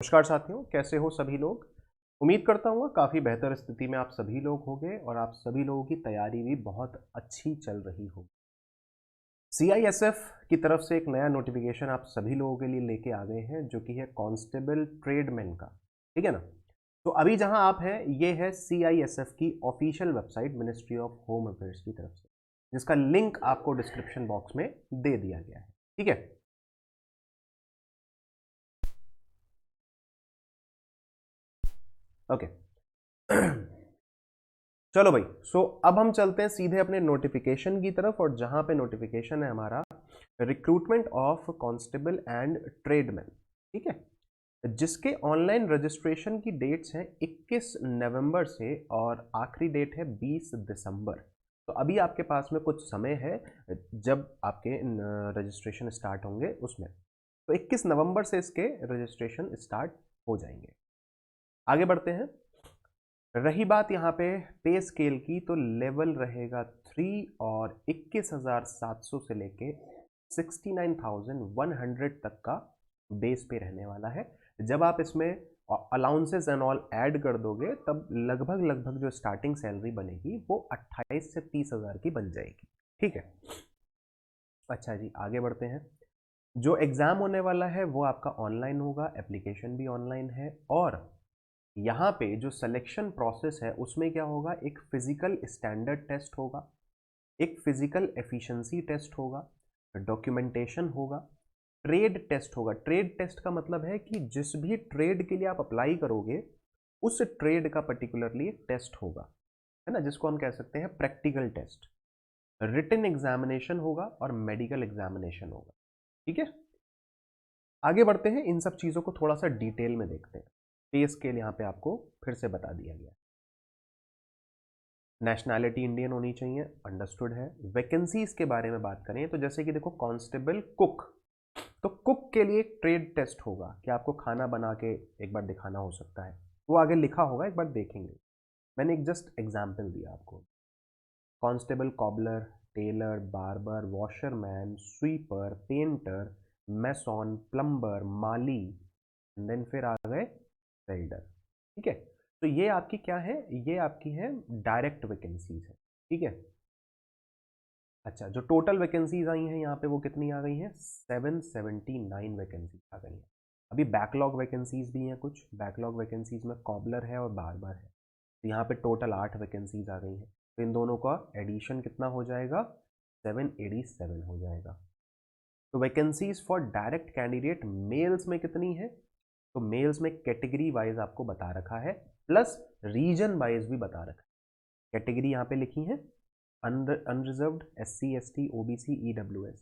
नमस्कार साथियों, कैसे हो सभी लोग। उम्मीद करता हूँ काफ़ी बेहतर स्थिति में आप सभी लोग होंगे और आप सभी लोगों की तैयारी भी बहुत अच्छी चल रही होगी। सीआईएसएफ की तरफ से एक नया नोटिफिकेशन आप सभी लोगों के लिए लेके आ गए हैं, जो कि है कांस्टेबल ट्रेडमैन का। ठीक है ना। तो अभी जहां आप हैं ये है सीआईएसएफ की official website ministry of home affairs की तरफ से, जिसका लिंक आपको डिस्क्रिप्शन बॉक्स में दे दिया गया है। ठीक है। ओके। चलो भाई, अब हम चलते हैं सीधे अपने नोटिफिकेशन की तरफ, और जहां पे नोटिफिकेशन है हमारा recruitment of constable and tradesman. ठीक है। जिसके ऑनलाइन रजिस्ट्रेशन की डेट्स हैं 21 नवंबर से और आखिरी डेट है 20 दिसंबर। तो अभी आपके पास में कुछ समय है जब आपके रजिस्ट्रेशन स्टार्ट होंगे उसमें। तो 21 नवंबर से इसके रजिस्ट्रेशन स्टार्ट हो जाएंगे। आगे बढ़ते हैं। रही बात यहाँ पे पे स्केल की, तो लेवल रहेगा 3 और 21,700 से लेके 69,100 तक का बेस पे रहने वाला है। जब आप इसमें अलाउंसेस एंड ऑल ऐड कर दोगे तब लगभग लगभग जो स्टार्टिंग सैलरी बनेगी वो 28 से 30,000 की बन जाएगी। ठीक है। अच्छा जी, आगे बढ़ते हैं। जो एग्ज़ाम होने वाला है वो आपका ऑनलाइन होगा, एप्लीकेशन भी ऑनलाइन है। और यहाँ पे जो सिलेक्शन प्रोसेस है उसमें क्या होगा, एक फिजिकल स्टैंडर्ड टेस्ट होगा, एक फिजिकल एफिशिएंसी टेस्ट होगा, डॉक्यूमेंटेशन होगा, ट्रेड टेस्ट होगा। ट्रेड टेस्ट का मतलब है कि जिस भी ट्रेड के लिए आप अप्लाई करोगे उस ट्रेड का पर्टिकुलरली एक टेस्ट होगा, है ना, जिसको हम कह सकते हैं प्रैक्टिकल टेस्ट। रिटन एग्जामिनेशन होगा और मेडिकल एग्जामिनेशन होगा। ठीक है। आगे बढ़ते हैं, इन सब चीज़ों को थोड़ा सा डिटेल में देखते हैं। पे स्केल यहाँ पे आपको फिर से बता दिया गया। नेशनैलिटी इंडियन होनी चाहिए, अंडरस्टूड है। वैकेंसीज के बारे में बात करें तो जैसे कि देखो, कांस्टेबल कुक, तो कुक के लिए एक ट्रेड टेस्ट होगा कि आपको खाना बना के एक बार दिखाना हो सकता है। वो आगे लिखा होगा, एक बार देखेंगे। मैंने एक जस्ट एग्जाम्पल दिया आपको। Constable cobbler, tailor, barber, washerman, sweeper, painter, mason, plumber, माली, देन फिर आ गए वेल्डर। ठीक है। तो ये आपकी क्या है, ये आपकी है डायरेक्ट वैकेंसीज है। ठीक है। अच्छा, जो टोटल वैकेंसीज आई हैं यहाँ पे वो कितनी आ गई हैं, 779 वैकेंसीज आ गई हैं। अभी बैकलॉग वैकेंसीज भी हैं कुछ। बैकलॉग वैकेंसीज में कॉबलर है और बार्बर है। तो यहाँ पे टोटल 8 वैकेंसीज आ गई हैं। तो इन दोनों का एडिशन कितना हो जाएगा, 787 हो जाएगा। तो vacancies for direct candidate males में कितनी है, तो मेल्स में कैटेगरी वाइज आपको बता रखा है, प्लस रीजन वाइज भी बता रखा है। कैटेगरी यहाँ पे लिखी है, unreserved, SC ST OBC EWS।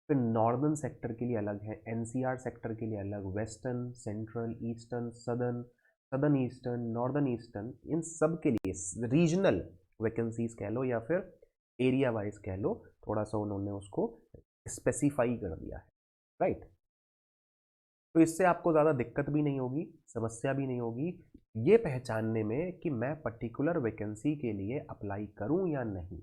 फिर नॉर्दर्न सेक्टर के लिए अलग है, NCR सेक्टर के लिए अलग, western, central, eastern, southern, southern eastern, northern eastern, इन सब के लिए रीजनल वैकेंसीज कह लो या फिर एरिया वाइज कह लो, थोड़ा सा उन्होंने उसको स्पेसिफाई कर दिया है। राइट। तो इससे आपको ज़्यादा दिक्कत भी नहीं होगी, समस्या भी नहीं होगी ये पहचानने में कि मैं पर्टिकुलर वैकेंसी के लिए अप्लाई करूं या नहीं,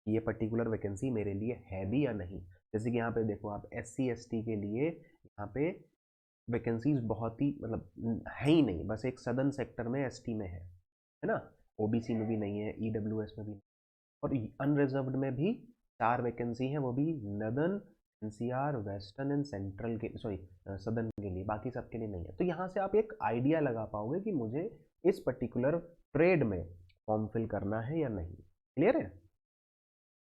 ये पर्टिकुलर वैकेंसी मेरे लिए है भी या नहीं। जैसे कि यहाँ पे देखो, आप SC ST के लिए यहाँ पे वैकेंसीज बहुत ही मतलब है ही नहीं, बस एक सदर्न सेक्टर में ST में है ना। OBC में भी नहीं है, EWS में भी नहीं। और अनरिजर्व्ड में भी 4 वैकेंसी हैं, वो भी northern, NCR, western and central के, सॉरी सदर्न के लिए, बाकी सबके लिए नहीं है। तो यहाँ से आप एक आइडिया लगा पाओगे कि मुझे इस पर्टिकुलर ट्रेड में फॉर्म फिल करना है या नहीं। क्लियर है।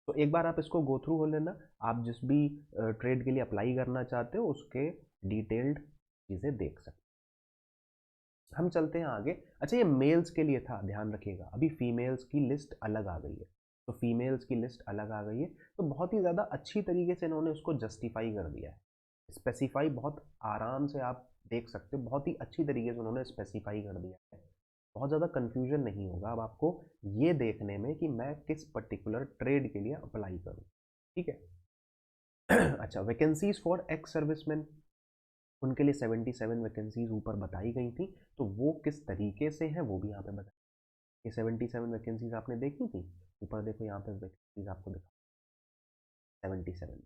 तो एक बार आप इसको गो थ्रू हो लेना, आप जिस भी ट्रेड के लिए अप्लाई करना चाहते हो उसके डिटेल्ड चीज़ें देख सकते। हम चलते हैं आगे। अच्छा, ये मेल्स के लिए था, ध्यान रखिएगा। अभी फीमेल्स की लिस्ट अलग आ गई है। तो फीमेल्स की लिस्ट अलग आ गई है, तो बहुत ही ज़्यादा अच्छी तरीके से इन्होंने उसको जस्टिफाई कर दिया है। स्पेसिफाई बहुत आराम से आप देख सकते हो, बहुत ही अच्छी तरीके से उन्होंने स्पेसिफाई कर दिया है। बहुत ज़्यादा कन्फ्यूजन नहीं होगा अब आपको ये देखने में कि मैं किस पर्टिकुलर ट्रेड के लिए अप्लाई करूँ। ठीक है। अच्छा, वैकेंसीज फॉर एक्स सर्विसमैन, उनके लिए 77 वैकेंसीज ऊपर बताई गई थी। तो वो किस तरीके से हैं वो भी यहाँ पे बताया। ये 77 वैकेंसीज आपने देखी थी, ऊपर देखो यहाँ पे वैकेंसीज आपको दिखा 77।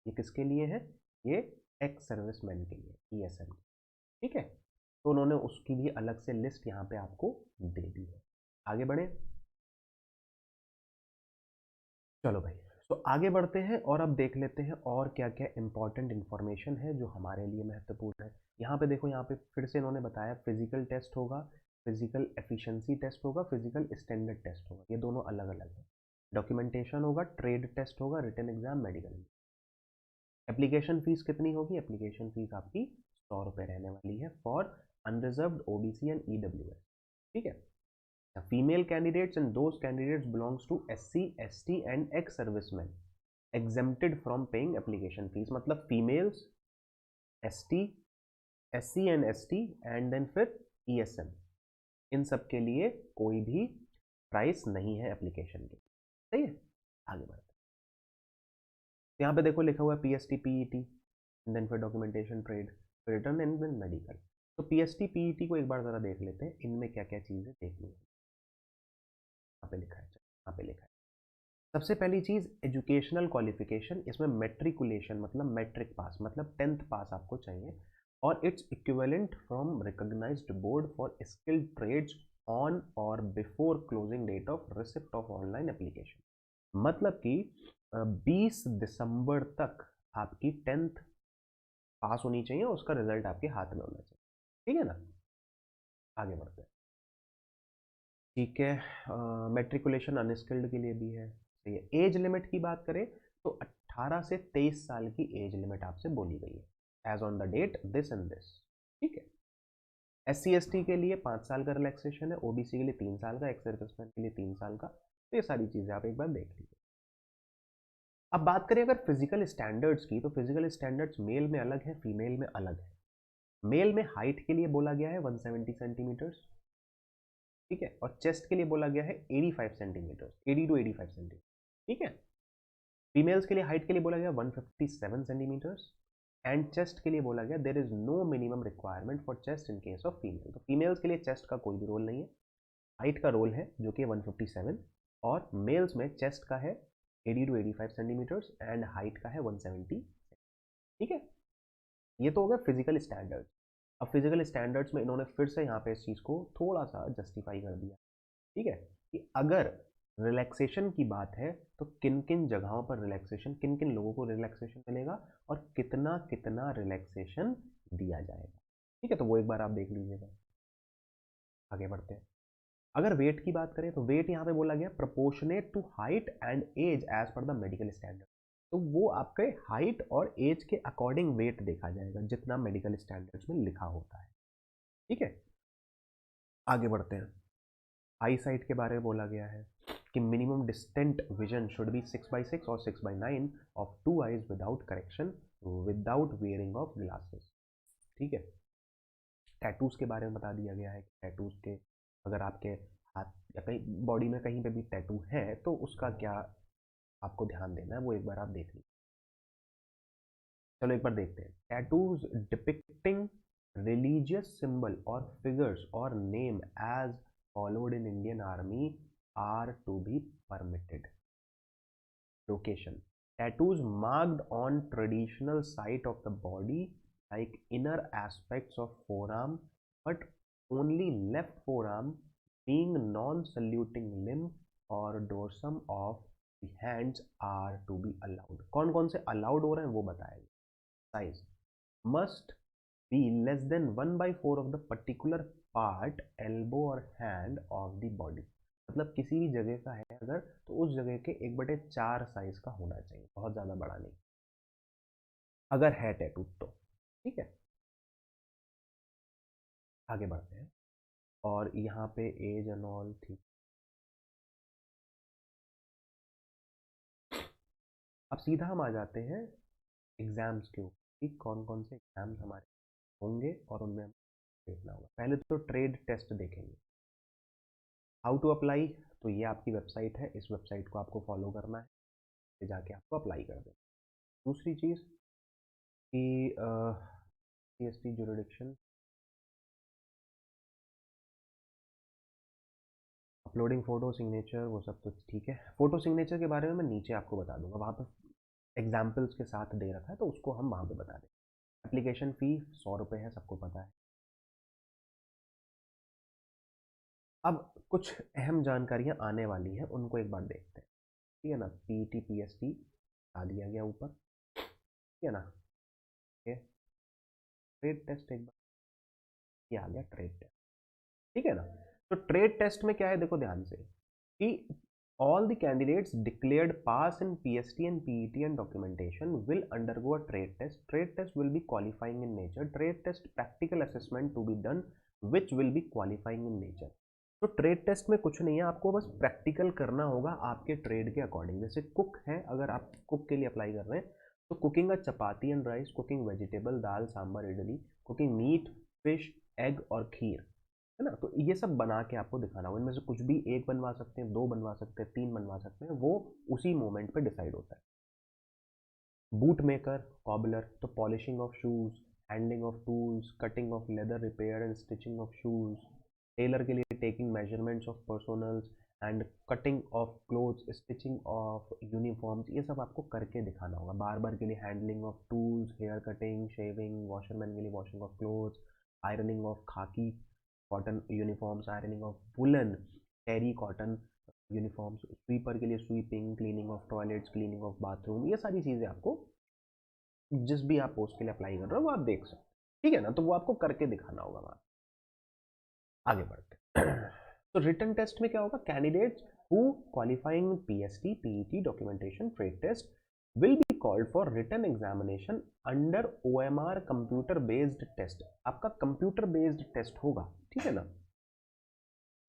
ये किसके लिए है, ये एक्स सर्विसमैन के लिए, ESM। ठीक है। तो उन्होंने उसकी भी अलग से लिस्ट यहाँ पे आपको दे दी है। आगे बढ़े, चलो भाई। तो आगे बढ़ते हैं और अब देख लेते हैं और क्या क्या इंपॉर्टेंट इन्फॉर्मेशन है जो हमारे लिए महत्वपूर्ण है। यहाँ पे देखो, यहाँ पे फिर से इन्होंने बताया फिजिकल टेस्ट होगा, फिजिकल एफिशिएंसी टेस्ट होगा, फिजिकल स्टैंडर्ड टेस्ट होगा, ये दोनों अलग अलग है। डॉक्यूमेंटेशन होगा, ट्रेड टेस्ट होगा, written exam, medical. Application fees कितनी होगी? एप्लीकेशन फीस आपकी 100 रुपये रहने वाली है for unreserved OBC and EWS. ठीक है। Female candidates and those candidates belongs to SC, ST and ex serviceman exempted from paying application fees. मतलब females, ST, SC and ST and then फिर ESM, इन सब के लिए कोई भी प्राइस नहीं है एप्लीकेशन के। सही है। आगे बढ़ते हैं। यहाँ पे देखो लिखा हुआ है पीएसटी, पीईटी, देन फिर documentation, trade, written and then medical. तो पीएसटी, पीईटी को एक बार जरा देख लेते हैं, इनमें क्या क्या चीजें देखनी है। यहाँ पे लिखा है, यहाँ पे लिखा है सबसे पहली चीज एजुकेशनल क्वालिफिकेशन। इसमें मेट्रिकुलेशन मतलब मैट्रिक पास, मतलब 10th पास आपको चाहिए, और its equivalent from recognised board for skilled trades on or before closing date of receipt of online application. मतलब कि 20 दिसंबर तक आपकी 10th पास होनी चाहिए, उसका रिजल्ट आपके हाथ में होना चाहिए। ठीक है ना। आगे बढ़ते हैं। ठीक है। मेट्रिकुलेशन अनस्किल्ड के लिए भी है। तो ये एज लिमिट की बात करें तो 18 से 23 साल की एज लिमिट आपसे बोली गई है, age on the date this and this. ठीक है। एस सी एस टी के लिए 5 साल का रिलैक्सेशन है, ओबीसी के लिए 3 साल का, एक्स सर्विसमैन के लिए 3 साल का। तो ये सारी चीज़ें आप एक बार देख लीजिए। अब बात करें अगर फिजिकल स्टैंडर्ड्स की, तो फिजिकल स्टैंडर्ड्स मेल में अलग है, फीमेल में अलग है। मेल में हाइट के लिए बोला गया है 170 सेंटीमीटर्स। ठीक है। और चेस्ट के लिए बोला गया है 85 सेंटीमीटर, 80 टू 85 सेंटीमीटर। ठीक है। फीमेल्स के लिए हाइट के लिए बोला गया 157 सेंटीमीटर्स, एंड चेस्ट के लिए बोला गया there is no minimum requirement for chest in case of female. तो फीमेल्स के लिए चेस्ट का कोई भी रोल नहीं है, हाइट का रोल है जो कि 157, और मेल्स में चेस्ट का है 80 टू 85 सेंटीमीटर्स एंड हाइट का है 170। ठीक है। ये तो हो गया फिजिकल स्टैंडर्ड। अब फिजिकल स्टैंडर्ड्स में इन्होंने फिर से यहाँ पे इस चीज़ को थोड़ा सा जस्टिफाई कर दिया। ठीक है। कि अगर रिलैक्सेशन की बात है तो किन किन जगहों पर रिलैक्सेशन, किन किन लोगों को रिलैक्सेशन मिलेगा और कितना कितना रिलैक्सेशन दिया जाएगा। ठीक है। तो वो एक बार आप देख लीजिएगा। आगे बढ़ते हैं। अगर वेट की बात करें तो वेट यहाँ पे बोला गया proportionate to height and age as per the medical standard. तो वो आपके हाइट और एज के अकॉर्डिंग वेट देखा जाएगा जितना मेडिकल स्टैंडर्ड्स में लिखा होता है। ठीक है। आगे बढ़ते हैं। आई साइट के बारे में बोला गया है कि minimum distant vision should be 6/6 और 6/9 of 2 eyes without correction, without wearing of glasses. ठीक है। टैटूज के बारे में बता दिया गया है कि टैटूज के अगर आपके हाथ या कहीं बॉडी में कहीं पे भी टैटू है तो उसका क्या आपको ध्यान देना है, वो एक बार आप देख लीजिए। चलो एक बार देखते हैं। Tattoos depicting religious symbol or figures or name as followed in Indian army are to be permitted. Location, tattoos marked on traditional site of the body like inner aspects of forearm, but only left forearm being non-saluting limb or dorsum of the hands are to be allowed। कौन कौन से allowed हो रहे हैं वो बताएंगे। Size must be less than 1/4 of the particular part, elbow or hand of the body। मतलब किसी भी जगह का है अगर तो उस जगह के 1/4 साइज का होना चाहिए, बहुत ज़्यादा बड़ा नहीं अगर है टैटू तो। ठीक है। आगे बढ़ते हैं। और यहाँ पे एज एंड ऑल ठीक। अब सीधा हम आ जाते हैं एग्जाम्स के ऊपर कि कौन कौन से एग्जाम्स हमारे होंगे और उनमें हमें देखना होगा। पहले तो ट्रेड टेस्ट देखेंगे। हाउ टू अप्लाई, तो ये आपकी वेबसाइट है, इस वेबसाइट को आपको फॉलो करना है, फिर जाके आपको अप्लाई कर देना। दूसरी चीज़ कि CST jurisdiction, uploading photo signature वो सब तो ठीक है। फ़ोटो सिग्नेचर के बारे में मैं नीचे आपको बता दूंगा, वहाँ पर एग्जाम्पल्स के साथ दे रखा है तो उसको हम वहाँ पे बता दें। एप्लीकेशन फ़ी 100 रुपये है, सबको पता है। अब कुछ अहम जानकारियां आने वाली हैं, उनको एक बार देखते हैं, ठीक है ना। पीईटी पीएसटी आ दिया गया ऊपर, ठीक है ना। ये ट्रेड टेस्ट एक बार, ये आ गया ट्रेड टेस्ट, ठीक है ना। तो ट्रेड टेस्ट में क्या है, देखो ध्यान से, कि all the candidates declared pass in PST and PET and documentation will undergo a trade test. Trade test will be qualifying in nature. Trade test practical assessment to be done, which will be qualifying in nature. तो trade test में कुछ नहीं है, आपको बस practical करना होगा आपके ट्रेड के अकॉर्डिंग। जैसे कुक है, अगर आप कुक के लिए अप्लाई कर रहे हैं तो cooking a chapati and rice, cooking vegetable, dal sambar idli, cooking meat fish egg और खीर, है ना। तो ये सब बना के आपको दिखाना होगा। इनमें से कुछ भी एक बनवा सकते हैं, दो बनवा सकते हैं, तीन बनवा सकते हैं, वो उसी मोमेंट पे डिसाइड होता है। बूट मेकर, कॉबलर, तो polishing of shoes, handling of tools, cutting of leather, repair and stitching of shoes. Tailor के लिए taking measurements of personals and cutting of clothes, stitching of uniforms, ये सब आपको करके दिखाना होगा। बार्बर के लिए handling of tools, hair cutting, shaving, washerman के लिए washing of clothes, ironing of khaki cotton uniforms, ironing of woollen terry cotton uniforms, sweeper के लिए sweeping, cleaning of toilets, cleaning of bathroom. ये सारी चीज़ें आपको जिस भी आप पोस्ट के लिए अप्लाई कर रहे हो वो आप देख सकते, ठीक है ना। तो वो आपको करके दिखाना होगा वहाँ। आगे बढ़ते तो रिटन टेस्ट में क्या होगा, candidates who qualifying PST PET documentation trade test will be called for written examination under OMR computer based test. आपका कंप्यूटर बेस्ड टेस्ट होगा, ठीक है ना।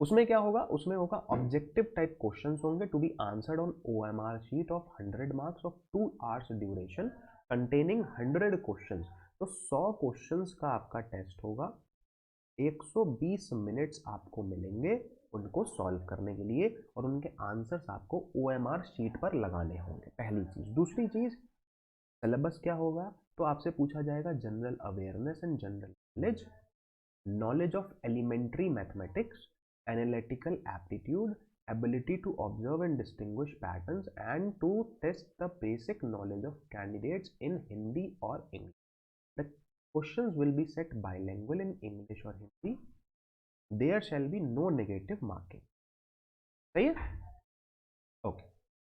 उसमें क्या होगा, उसमें होगा ऑब्जेक्टिव टाइप क्वेश्चंस होंगे to be answered on OMR sheet of 100 marks of 2 hours duration containing 100 questions. तो 100 क्वेश्चंस का आपका टेस्ट होगा, 120 मिनट्स आपको मिलेंगे उनको सॉल्व करने के लिए, और उनके आंसर्स आपको OMR शीट पर लगाने होंगे, पहली चीज। दूसरी चीज, सिलेबस क्या होगा, तो आपसे पूछा जाएगा general awareness and general knowledge, knowledge of elementary mathematics, analytical aptitude, ability to observe and distinguish patterns, and to test the basic knowledge of candidates in Hindi or English. The questions will be set bilingual in English or Hindi. There shall be no negative marking. सही है, okay.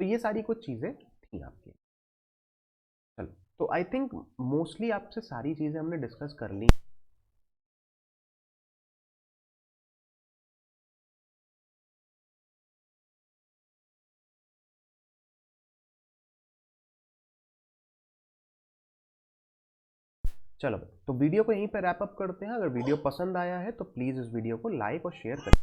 तो ये सारी कुछ चीजें थी आपकी। चलो, तो आई थिंक मोस्टली आपसे सारी चीजें हमने डिस्कस कर ली। चलो, तो वीडियो को यहीं पे रैप अप करते हैं। अगर वीडियो पसंद आया है तो प्लीज़ इस वीडियो को लाइक और शेयर करें।